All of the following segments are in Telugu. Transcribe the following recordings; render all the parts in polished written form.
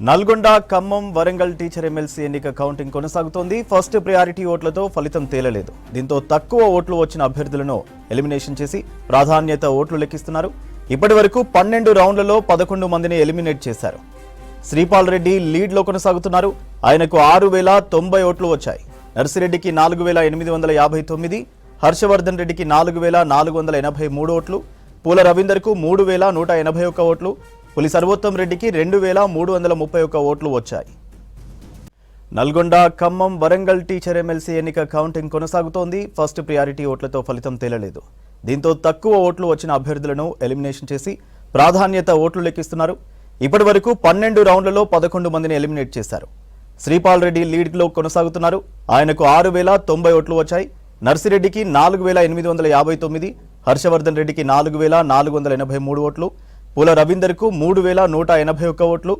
నల్గొండ, ఖమ్మం, వరంగల్ టీచర్ ఎమ్మెల్సీ ఎన్నిక కౌంటింగ్ కొనసాగుతోంది. ఫస్ట్ ప్రయారిటీ ఓట్లతో ఫలితం తేలలేదు. దీంతో తక్కువ ఓట్లు వచ్చిన అభ్యర్థులను ఎలిమినేషన్ చేసి ప్రాధాన్యత ఓట్లు లెక్కిస్తున్నారు. ఇప్పటివరకు 12 రౌండ్లలో 11 మందిని ఎలిమినేట్ చేశారు. శ్రీపాల్ రెడ్డి లీడ్లో కొనసాగుతున్నారు. ఆయనకు 6090 ఓట్లు వచ్చాయి. నర్సిరెడ్డికి 4859, హర్షవర్ధన్ రెడ్డికి 4483 ఓట్లు, పూల రవీందర్కు 3181 ఓట్లు, పులి సర్వోత్తం రెడ్డికి 2331 ఓట్లు వచ్చాయి. నల్గొండ, ఖమ్మం, వరంగల్ టీచర్ ఎమ్మెల్సీ ఎన్నిక కౌంటింగ్ కొనసాగుతోంది. ఫస్ట్ ప్రియారిటీ ఓట్లతో ఫలితం తేలలేదు. దీంతో తక్కువ ఓట్లు వచ్చిన అభ్యర్థులను ఎలిమినేషన్ చేసి ప్రాధాన్యత ఓట్లు లెక్కిస్తున్నారు. ఇప్పటివరకు 12 రౌండ్లలో 11 మందిని ఎలిమినేట్ చేశారు. శ్రీపాల్ రెడ్డి లీడ్లో కొనసాగుతున్నారు. ఆయనకు 6090 ఓట్లు వచ్చాయి. నర్సిరెడ్డికి 4859, హర్షవర్ధన్ రెడ్డికి 4483 ఓట్లు, పూల రవీందర్కు 3181 ఓట్లు,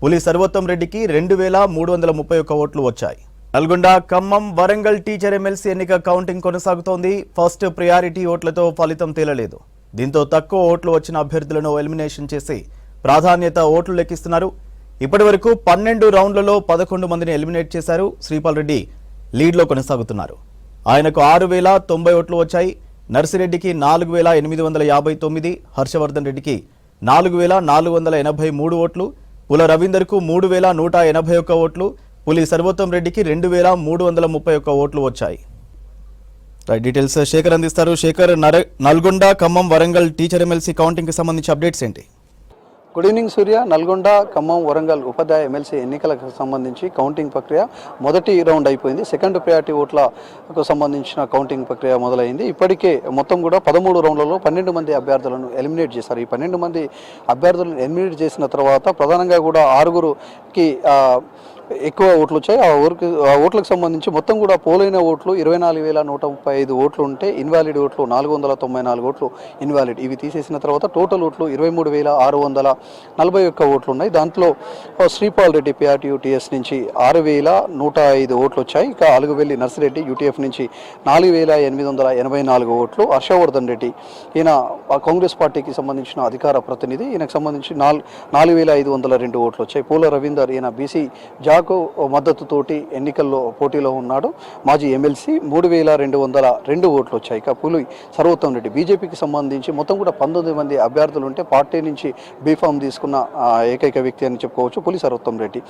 పులి సర్వోత్తం రెడ్డికి 2331 ఓట్లు వచ్చాయి. నల్గొండ, ఖమ్మం, వరంగల్ టీచర్ ఎమ్మెల్సీ ఎన్నిక కౌంటింగ్ కొనసాగుతోంది. ఫస్ట్ ప్రియారిటీ ఓట్లతో ఫలితం తేలలేదు. దీంతో తక్కువ ఓట్లు వచ్చిన అభ్యర్థులను ఎలిమినేషన్ చేసి ప్రాధాన్యత ఓట్లు లెక్కిస్తున్నారు. ఇప్పటివరకు 12 రౌండ్లలో 11 మందిని ఎలిమినేట్ చేశారు. శ్రీపాల్ రెడ్డి లీడ్లో కొనసాగుతున్నారు. ఆయనకు 6090 ఓట్లు వచ్చాయి. నర్సిరెడ్డికి 4859, హర్షవర్ధన్ రెడ్డికి 4483 ఓట్లు, పుల రవీందర్కు 3181 ఓట్లు, పులి సర్వోత్తం రెడ్డికి 2331 ఓట్లు వచ్చాయి. డీటెయిల్స్ శేఖర్ అందిస్తారు. శేఖర్, నల్గొండ, ఖమ్మం, వరంగల్ టీచర్ ఎమ్మెల్సీ కౌంటింగ్కి సంబంధించి అప్డేట్స్ ఏంటి? గుడ్ ఈవినింగ్ సూర్య. నల్గొండ, ఖమ్మం, వరంగల్ ఉపాధ్యాయ ఎమ్మెల్సీ ఎన్నికలకు సంబంధించి కౌంటింగ్ ప్రక్రియ మొదటి రౌండ్ అయిపోయింది. సెకండ్ ప్రయారిటీ ఓట్లకు సంబంధించిన కౌంటింగ్ ప్రక్రియ మొదలైంది. ఇప్పటికే మొత్తం కూడా 13 రౌండ్లలో 12 మంది అభ్యర్థులను ఎలిమినేట్ చేశారు. ఈ 12 మంది అభ్యర్థులను ఎలిమినేట్ చేసిన తర్వాత ప్రధానంగా కూడా 6గురికి ఎక్కువ ఓట్లు వచ్చాయి. ఆ ఓట్లకు సంబంధించి మొత్తం కూడా పోలైన ఓట్లు 24135 ఓట్లు ఉంటే ఇన్వాలిడ్ ఓట్లు 494 ఓట్లు ఇన్వాలిడ్. ఇవి తీసేసిన తర్వాత టోటల్ ఓట్లు 23641 ఓట్లు ఉన్నాయి. దాంట్లో శ్రీపాల్ రెడ్డి PRTU-TS నుంచి 6105 ఓట్లు వచ్చాయి. ఇక అలుగువెల్లి నర్సిరెడ్డి UTF నుంచి 4884 ఓట్లు, హర్షవర్ధన్ రెడ్డి ఈయన కాంగ్రెస్ పార్టీకి సంబంధించిన అధికార ప్రతినిధి, ఈయనకు సంబంధించి 4502 ఓట్లు వచ్చాయి. పూల రవీందర్ ఈయన బీసీ మద్దతుతోటి ఎన్నికల్లో పోటీలో ఉన్నాడు. మాజీ ఎమ్మెల్సీ 3202 ఓట్లు వచ్చాయి. ఇక పులి సర్వోత్తం రెడ్డి బీజేపీకి సంబంధించి మొత్తం కూడా 19 మంది అభ్యర్థులు ఉంటే పార్టీ నుంచి బీఫామ్ తీసుకున్న ఏకైక వ్యక్తి అని చెప్పుకోవచ్చు పులి సర్వోత్తం రెడ్డి.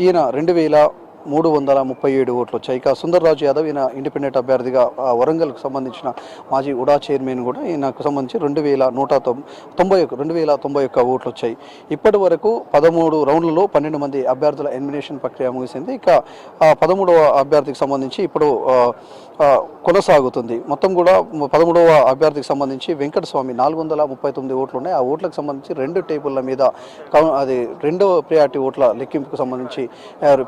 ఈయన 2337 ఓట్లు వచ్చాయి. ఇక సుందర్రాజు యాదవ్ ఈయన ఇండిపెండెంట్ అభ్యర్థిగా వరంగల్కు సంబంధించిన మాజీ ఉడా చైర్మన్ కూడా ఈయనకు సంబంధించి 2091 ఓట్లు వచ్చాయి. ఇప్పటి వరకు 13 రౌండ్లలో 12 మంది అభ్యర్థుల ఎలిమినేషన్ ప్రక్రియ ముగిసింది. ఇక 13వ అభ్యర్థికి సంబంధించి ఇప్పుడు కొనసాగుతుంది. మొత్తం కూడా 13వ అభ్యర్థికి సంబంధించి వెంకటస్వామి 439 ఓట్లు ఉన్నాయి. ఆ ఓట్లకు సంబంధించి 2 టేబుల్ల మీద అది రెండవ ప్రియారిటీ ఓట్ల లెక్కింపుకు సంబంధించి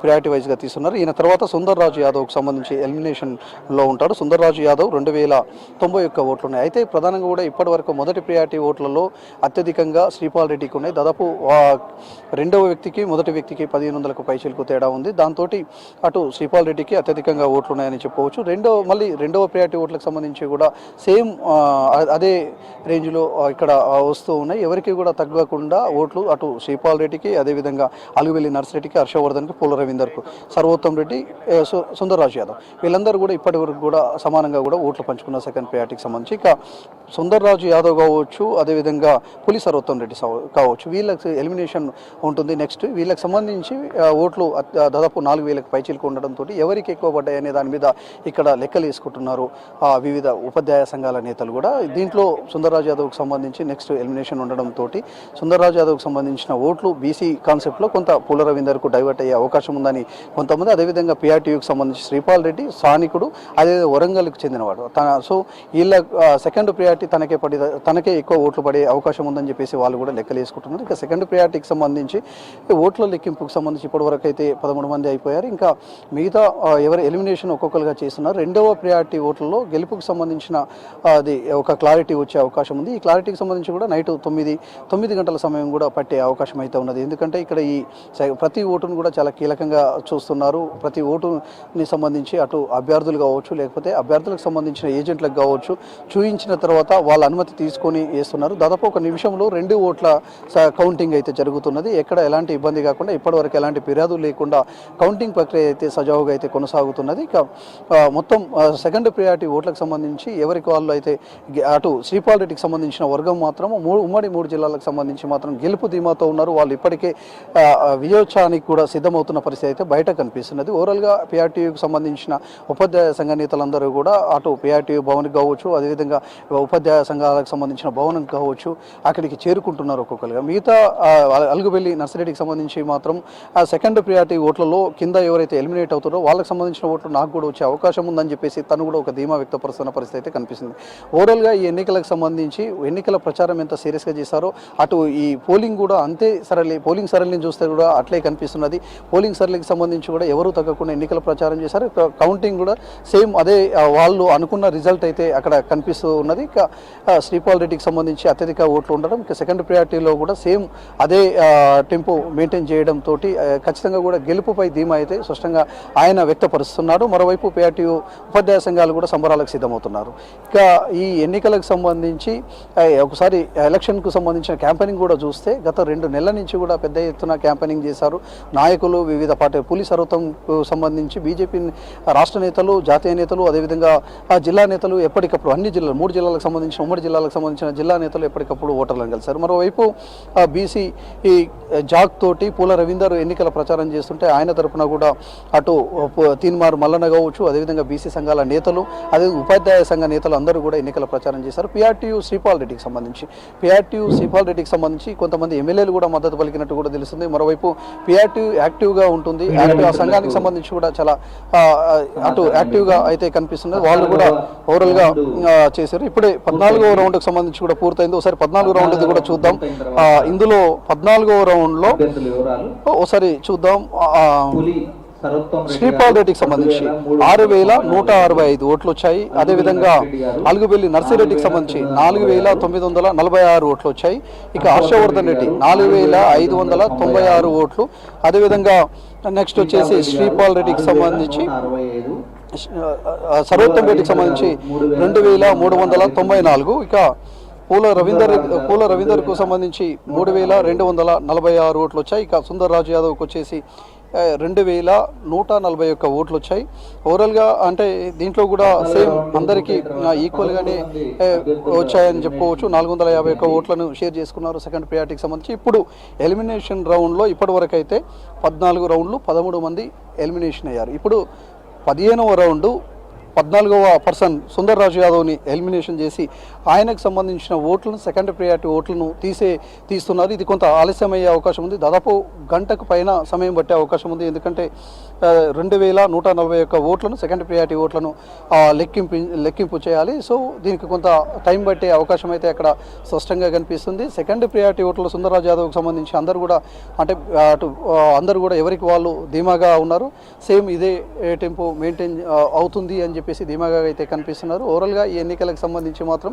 ప్రియారిటీ వైజ్గా తీసుకున్నారు. ఈయన తర్వాత సుందర్రాజు యాదవ్కు సంబంధించి ఎలిమినేషన్లో ఉంటాడు. సుందర్రాజు యాదవ్ 2091 ఓట్లు ఉన్నాయి. అయితే ప్రధానంగా కూడా ఇప్పటి వరకు మొదటి ప్రియారిటీ ఓట్లలో అత్యధికంగా శ్రీపాల్ రెడ్డికి ఉన్నాయి. దాదాపు రెండవ వ్యక్తికి మొదటి వ్యక్తికి 1500కు పైచిలకు తేడా ఉంది. దాంతో అటు శ్రీపాల్ రెడ్డికి అత్యధికంగా ఓట్లు ఉన్నాయని చెప్పవచ్చు. రెండవ ప్రియారిటీ ఓట్లకు సంబంధించి కూడా సేమ్ అదే రేంజ్లో ఇక్కడ వస్తూ ఉన్నాయి. ఎవరికి కూడా తగ్గకుండా ఓట్లు అటు శ్రీపాల్ రెడ్డికి, అదేవిధంగా అలుగువెల్లి నర్సిరెడ్డికి, హర్షవర్ధన్కి, పూల రవీందర్కు, సర్వోత్తం రెడ్డి, సుందర్రాజు యాదవ్ వీళ్ళందరూ కూడా ఇప్పటి వరకు కూడా సమానంగా కూడా ఓట్లు పంచుకున్న సెకండ్ ప్రియారిటీకి సంబంధించి. ఇక సుందర్రాజు యాదవ్ కావచ్చు, అదేవిధంగా పులి సర్వోత్తం రెడ్డి కావచ్చు, వీళ్ళకి ఎలిమినేషన్ ఉంటుంది. నెక్స్ట్ వీళ్ళకి సంబంధించి ఓట్లు దాదాపు 4000కు పైచిలకు ఉండడంతో ఎవరికి ఎక్కువ పడ్డాయి అనే దాని మీద ఇక్కడ లెక్కలు వేసుకుంటున్నారు వివిధ ఉపాధ్యాయ సంఘాల నేతలు కూడా. దీంట్లో సుందర్రాజు యాదవ్కి సంబంధించి నెక్స్ట్ ఎలిమినేషన్ ఉండడంతో సుందర్రాజు యాదవ్కి సంబంధించిన ఓట్లు బీసీ కాన్సెప్ట్లో కొంత పూల రవీందర్కు డైవర్ట్ అయ్యే అవకాశం ఉందని కొంతమంది, అదేవిధంగా PRTUకి సంబంధించి శ్రీపాల్ రెడ్డి స్థానికుడు, అదే వరంగల్కి చెందినవాడు. సో వీళ్ళ సెకండ్ ప్రియారిటీ తనకే ఎక్కువ ఓట్లు పడే అవకాశం ఉందని చెప్పేసి వాళ్ళు కూడా లెక్కలు వేసుకుంటున్నారు. ఇక సెకండ్ ప్రియారిటీకి సంబంధించి ఓట్ల లెక్కింపుకి సంబంధించి ఇప్పటివరకు అయితే 13 మంది అయిపోయారు. ఇంకా మిగతా ఎవరు ఎలిమినేషన్ ఒక్కొక్కరుగా చేస్తున్నారు. రెండవ ప్రియారిటీ ఓట్లలో గెలుపుకు సంబంధించిన అది ఒక క్లారిటీ వచ్చే అవకాశం ఉంది. ఈ క్లారిటీకి సంబంధించి కూడా నైట్ 9 గంటల సమయం కూడా పట్టే అవకాశం అయితే ఉన్నది. ఎందుకంటే ఇక్కడ ఈ ప్రతి ఓటును కూడా చాలా కీలకంగా చూస్తున్నారు. చూస్తున్నారు. ప్రతి ఓటుని సంబంధించి అటు అభ్యర్థులు కావచ్చు, లేకపోతే అభ్యర్థులకు సంబంధించిన ఏజెంట్లకు కావచ్చు చూయించిన తర్వాత వాళ్ళ అనుమతి తీసుకొని వేస్తున్నారు. దాదాపు ఒక నిమిషంలో 2 ఓట్ల కౌంటింగ్ అయితే జరుగుతున్నది. ఎక్కడ ఎలాంటి ఇబ్బంది కాకుండా ఇప్పటివరకు ఎలాంటి ఫిర్యాదులు లేకుండా కౌంటింగ్ ప్రక్రియ అయితే సజావుగా అయితే కొనసాగుతున్నది. ఇక మొత్తం సెకండ్ ప్రియారిటీ ఓట్లకు సంబంధించి ఎవరికి వాళ్ళు అయితే అటు శ్రీపాల్ రెడ్డికి సంబంధించిన వర్గం మాత్రం ఉమ్మడి 3 జిల్లాలకు సంబంధించి మాత్రం గెలుపు ధీమాతో ఉన్నారు. వాళ్ళు ఇప్పటికే విజయోత్సవానికి కూడా సిద్ధమవుతున్న పరిస్థితి అయితే బయట కనిపిస్తున్నది. ఓవరాల్గా పిఆర్టీయూకి సంబంధించిన ఉపాధ్యాయ సంఘ నేతలందరూ కూడా అటు పిఆర్టీయూ భవన్కి కావచ్చు, అదేవిధంగా ఉపాధ్యాయ సంఘాలకు సంబంధించిన భవనం కావచ్చు అక్కడికి చేరుకుంటున్నారు ఒక్కొక్కరుగా. మిగతా అలుగుబెల్లి నర్సిరెడ్డికి సంబంధించి మాత్రం సెకండ్ ప్రియారిటీ ఓట్లలో కింద ఎవరైతే ఎలిమినేట్ అవుతారో వాళ్ళకి సంబంధించిన ఓట్లు నాకు కూడా వచ్చే అవకాశం ఉందని చెప్పేసి తను కూడా ఒక ధీమా వ్యక్తపరుస్తున్న పరిస్థితి అయితే కనిపిస్తుంది. ఓవరాల్గా ఈ ఎన్నికలకు సంబంధించి ఎన్నికల ప్రచారం ఎంత సీరియస్గా చేశారో అటు ఈ పోలింగ్ కూడా అంతే పోలింగ్ సరళిని చూస్తే కూడా అట్లే కనిపిస్తున్నది. పోలింగ్ సరళికి సంబంధించి కూడా ఎవరు తగ్గకుండా ఎన్నికల ప్రచారం చేశారు. కౌంటింగ్ కూడా సేమ్ అదే వాళ్ళు అనుకున్న రిజల్ట్ అయితే అక్కడ కనిపిస్తూ ఉన్నది. ఇక శ్రీపాల్ రెడ్డికి సంబంధించి అత్యధిక ఓట్లు ఉండడం, ఇక సెకండ్ ప్రియారిటీలో కూడా సేమ్ అదే టెంపో మెయింటైన్ చేయడంతో ఖచ్చితంగా కూడా గెలుపుపై ధీమా అయితే స్పష్టంగా ఆయన వ్యక్తపరుస్తున్నాడు. మరోవైపు పిఆర్టీయూ ఉపాధ్యాయ సంఘాలు కూడా సంబరాలకు సిద్ధమవుతున్నారు. ఇక ఈ ఎన్నికలకు సంబంధించి ఒకసారి ఎలక్షన్కు సంబంధించిన క్యాంపెయినింగ్ కూడా చూస్తే గత 2 నెలల నుంచి కూడా పెద్ద ఎత్తున క్యాంపెయినింగ్ చేశారు నాయకులు. వివిధ పార్టీ పోలీస్ సర్వతంకు సంబంధించి బీజేపీ రాష్ట్ర నేతలు, జాతీయ నేతలు, అదేవిధంగా జిల్లా నేతలు ఎప్పటికప్పుడు అన్ని జిల్లాలు 3 జిల్లాలకు సంబంధించిన ఉమ్మడి జిల్లాలకు సంబంధించిన జిల్లా నేతలు ఎప్పటికప్పుడు ఓటర్లను కలిశారు. మరోవైపు బీసీ ఈ జాక్ తోటి పూల రవీందర్ ఎన్నికల ప్రచారం చేస్తుంటే ఆయన తరఫున కూడా అటు తీన్మార్ మల్లన్న కావచ్చు, అదేవిధంగా బీసీ సంఘాల నేతలు, అదే ఉపాధ్యాయ సంఘ నేతలు అందరూ కూడా ఎన్నికల ప్రచారం చేశారు. పిఆర్టీయూ శ్రీపాల్ రెడ్డికి సంబంధించి కొంతమంది ఎమ్మెల్యేలు కూడా మద్దతు పలికినట్టు కూడా తెలుస్తుంది. మరోవైపు పిఆర్టీయూ యాక్టివ్గా ఉంటుంది. ఆ సంఘానికి సంబంధించి కూడా చాలా అటు యాక్టివ్గా అయితే కనిపిస్తుంది. వాళ్ళు కూడా ఓవరాల్గా చేశారు. ఇప్పుడే 14వ రౌండ్కి సంబంధించి కూడా పూర్తయింది. ఒకసారి 14వ రౌండ్ కూడా చూద్దాం. ఇందులో 14వ రౌండ్లో ఒకసారి చూద్దాం. శ్రీపాల్ రెడ్డికి సంబంధించి 6,165 ఓట్లు వచ్చాయి. అదేవిధంగా అలుగుబెల్లి నర్సిరెడ్డికి సంబంధించి 4,946 ఓట్లు వచ్చాయి. ఇక హర్షవర్ధన్ రెడ్డి 4,596 ఓట్లు. అదేవిధంగా నెక్స్ట్ వచ్చేసి శ్రీపాల్ రెడ్డికి సంబంధించి సర్వోత్తమ్ రెడ్డికి సంబంధించి 2,394. ఇక పూల రవీందర్కు సంబంధించి 3,246 ఓట్లు వచ్చాయి. ఇక సుందర్ రాజు యాదవ్కి వచ్చేసి 2,141 ఓట్లు వచ్చాయి. ఓవరాల్గా అంటే దీంట్లో కూడా సేమ్ అందరికీ ఈక్వల్గానే వచ్చాయని చెప్పుకోవచ్చు. 451 ఓట్లను షేర్ చేసుకున్నారు సెకండ్ ప్రియారిటీకి సంబంధించి. ఇప్పుడు ఎలిమినేషన్ రౌండ్లో ఇప్పటివరకు అయితే 14 రౌండ్లు 13 మంది ఎలిమినేషన్ అయ్యారు. ఇప్పుడు 15వ రౌండు 14వ పర్సన్ సుందర్ రాజు యాదవ్ని ఎలిమినేషన్ చేసి ఆయనకు సంబంధించిన ఓట్లను సెకండ్ ప్రియారిటీ ఓట్లను తీస్తున్నారు. ఇది కొంత ఆలస్యం అయ్యే అవకాశం ఉంది. దాదాపు గంటకు పైన సమయం పట్టే అవకాశం ఉంది. ఎందుకంటే 2,141 ఓట్లను సెకండ్ ప్రియారిటీ ఓట్లను లెక్కింపు చేయాలి. సో దీనికి కొంత టైం పట్టే అవకాశం అయితే అక్కడ స్పష్టంగా కనిపిస్తుంది. సెకండ్ ప్రియారిటీ ఓట్లలో సుందర్ రాజు యాదవ్కి సంబంధించి అందరూ కూడా అందరూ కూడా ఎవరికి వాళ్ళు ధీమాగా ఉన్నారు. సేమ్ ఇదే టెంపో మెయింటైన్ అవుతుంది అని చెప్పేసి ధీమాగా అయితే కనిపిస్తున్నారు. ఓవరాల్గా ఈ ఎన్నికలకు సంబంధించి మాత్రం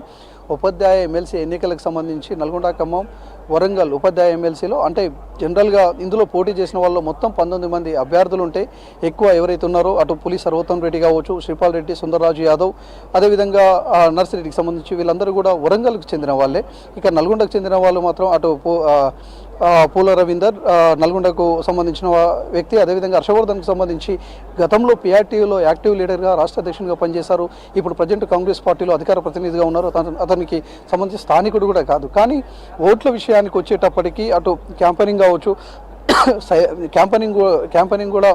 ఉపాధ్యాయ ఎమ్మెల్సీ ఎన్నికలకు సంబంధించి నల్గొండ, ఖమ్మం, వరంగల్ ఉపాధ్యాయ ఎమ్మెల్సీలో అంటే జనరల్గా ఇందులో పోటీ చేసిన వాళ్ళు మొత్తం 19 మంది అభ్యర్థులు ఉంటే ఎక్కువ ఎవరైతే ఉన్నారో అటు పులి సర్వోత్తమ్ రెడ్డి కావచ్చు, శ్రీపాల్ రెడ్డి, సుందర్ రాజు యాదవ్, అదేవిధంగా నర్సిరెడ్డికి సంబంధించి వీళ్ళందరూ కూడా వరంగల్కి చెందిన వాళ్ళే. ఇక నల్గొండకు చెందిన వాళ్ళు మాత్రం అటు పూల రవీందర్ నల్గొండకు సంబంధించిన వ్యక్తి, అదేవిధంగా హర్షవర్ధన్కు సంబంధించి గతంలో పిఆర్టీయూలో యాక్టివ్ లీడర్గా రాష్ట్ర అధ్యక్షునిగా పనిచేశారు. ఇప్పుడు ప్రజెంట్ కాంగ్రెస్ పార్టీలో అధికార ప్రతినిధిగా ఉన్నారు. అతనికి సంబంధించి స్థానికుడు కూడా కాదు. కానీ ఓట్ల విషయానికి వచ్చేటప్పటికీ అటు క్యాంపెయినింగ్ కావచ్చు, క్యాంపెయినింగ్ కూడా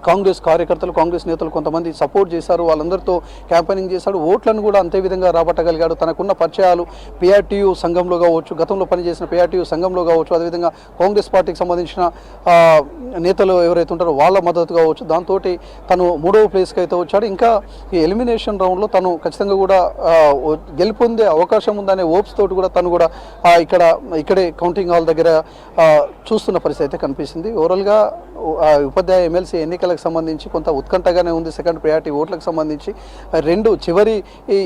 కాంగ్రెస్ కార్యకర్తలు, కాంగ్రెస్ నేతలు కొంతమంది సపోర్ట్ చేశారు. వాళ్ళందరితో క్యాంపెయినింగ్ చేశాడు. ఓట్లను కూడా అంతే విధంగా రాబట్టగలిగాడు. తనకున్న పరిచయాలు పిఆర్టీయూ సంఘంలో కావచ్చు, గతంలో పనిచేసిన పిఆర్టీయూ సంఘంలో కావచ్చు, అదేవిధంగా కాంగ్రెస్ పార్టీకి సంబంధించిన నేతలు ఎవరైతే ఉంటారో వాళ్ళ మద్దతు కావచ్చు, దాంతో తను 3వ ప్లేస్కి అయితే వచ్చాడు. ఇంకా ఈ ఎలిమినేషన్ రౌండ్లో తను ఖచ్చితంగా కూడా గెలుపొందే అవకాశం ఉందనే హోప్స్ తోటి కూడా తను కూడా ఇక్కడే కౌంటింగ్ హాల్ దగ్గర చూస్తున్న పరిస్థితి అయితే కనిపిస్తుంది. ఓవరాల్గా ఉపాధ్యాయ ఎమ్మెల్సీ ఎన్నికలకు సంబంధించి కొంత ఉత్కంఠగానే ఉంది. సెకండ్ ప్రయారిటీ ఓట్లకు సంబంధించి రెండు చివరి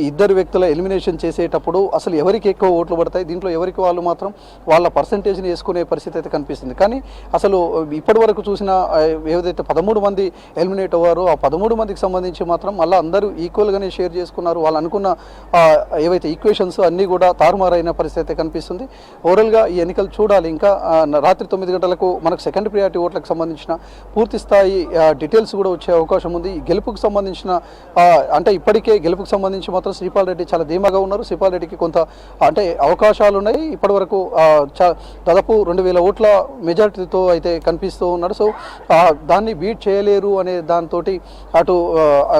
ఇద్దరు వ్యక్తుల ఎలిమినేషన్ చేసేటప్పుడు అసలు ఎవరికి ఎక్కువ ఓట్లు పడతాయి, దీంట్లో ఎవరికి వాళ్ళు మాత్రం వాళ్ళ పర్సంటేజ్ని వేసుకునే పరిస్థితి అయితే కనిపిస్తుంది. కానీ అసలు ఇప్పటి వరకు చూసిన ఏదైతే 13 మంది ఎలిమినేట్ అవ్వారో ఆ 13 మందికి సంబంధించి మాత్రం మళ్ళీ అందరూ ఈక్వల్గానే షేర్ చేసుకున్నారు. వాళ్ళు అనుకున్న ఏవైతే ఈక్వేషన్స్ అన్నీ కూడా తారుమారైన పరిస్థితి అయితే కనిపిస్తుంది. ఓవరాల్గా ఈ ఎన్నికలు చూడాలి. ఇంకా రాత్రి 9 గంటలకు మనకు సెకండ్ ప్రియారిటీ ఓట్లకు సంబంధించిన పూర్తి స్థాయి డీటెయిల్స్ కూడా వచ్చే అవకాశం ఉంది. గెలుపుకు సంబంధించిన అంటే ఇప్పటికే గెలుపుకు సంబంధించి మాత్రం శ్రీపాల్ రెడ్డి చాలా ధీమాగా ఉన్నారు. శ్రీపాల్ రెడ్డికి కొంత అంటే అవకాశాలు ఉన్నాయి. ఇప్పటి వరకు దాదాపు 2000 ఓట్ల మెజారిటీతో అయితే కనిపిస్తూ ఉన్నాడు. సో దాన్ని బీట్ చేయలేరు అనే దాంతో అటు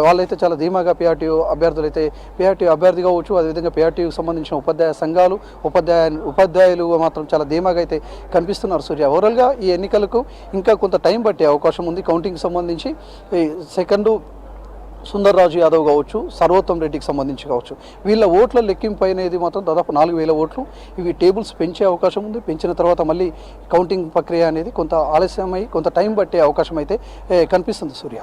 వాళ్ళైతే చాలా ధీమాగా పిఆర్టీ అభ్యర్థులు అయితే పిఆర్టీ అభ్యర్థి కావచ్చు, అదేవిధంగా పిఆర్టీకి సంబంధించిన ఉపాధ్యాయ సంఘాలు ఉపాధ్యాయులు మాత్రం చాలా ధీమాగా అయితే కనిపిస్తున్నారు. సూర్య ఓవరాల్గా ఈ ఎన్నికలకు ఇంకా కొంత టైం పట్టే అవకాశం ఉంది. కౌంటింగ్ సంబంధించి సెకండ్ సుందర్ రాజు యాదవ్ కావచ్చు, సర్వోత్తమ్ రెడ్డికి సంబంధించి కావచ్చు, వీళ్ళ ఓట్ల లెక్కింపు అనేది మాత్రం దాదాపు 4000 ఓట్లు. ఇవి టేబుల్స్ పెంచే అవకాశం ఉంది. పెంచిన తర్వాత మళ్ళీ కౌంటింగ్ ప్రక్రియ అనేది కొంత ఆలస్యమై కొంత టైం పట్టే అవకాశం అయితే కనిపిస్తుంది. సూర్య.